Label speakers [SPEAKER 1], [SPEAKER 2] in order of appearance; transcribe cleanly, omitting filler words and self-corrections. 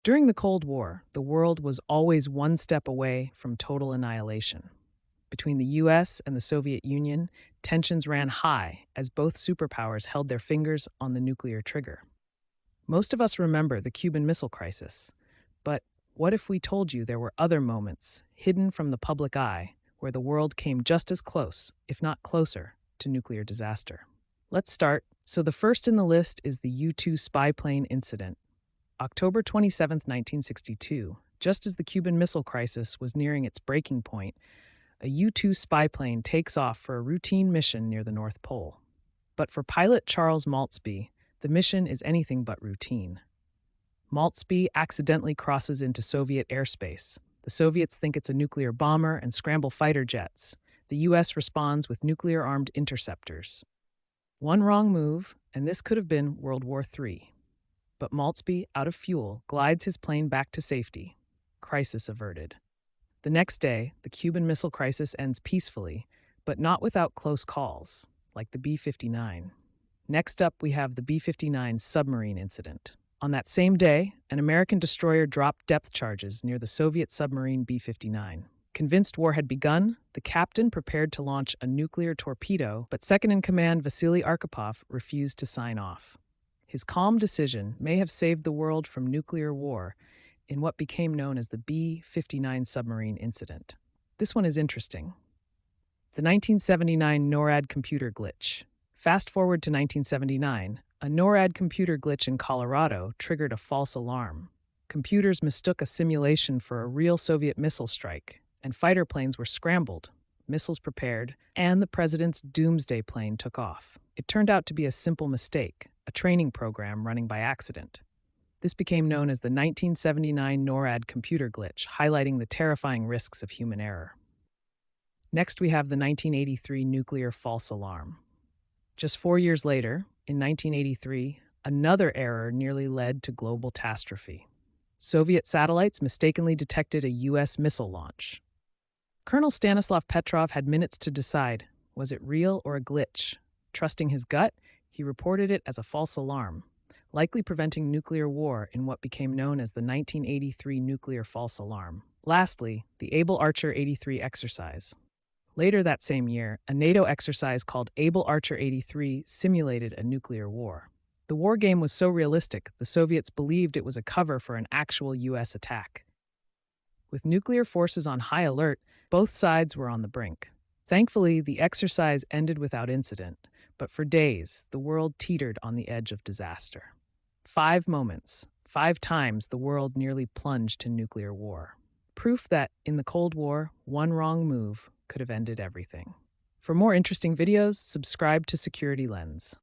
[SPEAKER 1] During the Cold War, the world was always one step away from total annihilation. Between the US and the Soviet Union, tensions ran high as both superpowers held their fingers on the nuclear trigger. Most of us remember the Cuban Missile Crisis, but what if we told you there were other moments, hidden from the public eye, where the world came just as close, if not closer, to nuclear disaster? Let's start. So, the first in the list is the U-2 spy plane incident. October 27, 1962, just as the Cuban Missile Crisis was nearing its breaking point, a U-2 spy plane takes off for a routine mission near the North Pole. But for pilot Charles Maltzby, the mission is anything but routine. Maltzby accidentally crosses into Soviet airspace. The Soviets think it's a nuclear bomber and scramble fighter jets. The US responds with nuclear-armed interceptors. One wrong move, and this could have been World War III. But Maltzby, out of fuel, glides his plane back to safety. Crisis averted. The next day, the Cuban Missile Crisis ends peacefully, but not without close calls, like the B-59. Next up, we have the B-59 submarine incident. On that same day, an American destroyer dropped depth charges near the Soviet submarine B-59. Convinced war had begun, the captain prepared to launch a nuclear torpedo, but second-in-command Vasily Arkhipov refused to sign off. His calm decision may have saved the world from nuclear war in what became known as the B-59 submarine incident. This one is interesting. The 1979 NORAD computer glitch. Fast forward to 1979, a NORAD computer glitch in Colorado triggered a false alarm. Computers mistook a simulation for a real Soviet missile strike, and fighter planes were scrambled, missiles prepared, and the president's doomsday plane took off. It turned out to be a simple mistake, a training program running by accident. This became known as the 1979 NORAD computer glitch, highlighting the terrifying risks of human error. Next, we have the 1983 nuclear false alarm. Just 4 years later, in 1983, another error nearly led to global catastrophe. Soviet satellites mistakenly detected a US missile launch. Colonel Stanislav Petrov had minutes to decide, was it real or a glitch? Trusting his gut, he reported it as a false alarm, likely preventing nuclear war in what became known as the 1983 nuclear false alarm. Lastly, the Able Archer 83 exercise. Later that same year, a NATO exercise called Able Archer 83 simulated a nuclear war. The war game was so realistic, the Soviets believed it was a cover for an actual US attack. With nuclear forces on high alert, both sides were on the brink. Thankfully, the exercise ended without incident, but for days, the world teetered on the edge of disaster. 5 moments, 5 times the world nearly plunged to nuclear war. Proof that, in the Cold War, one wrong move could have ended everything. For more interesting videos, subscribe to Security Lens.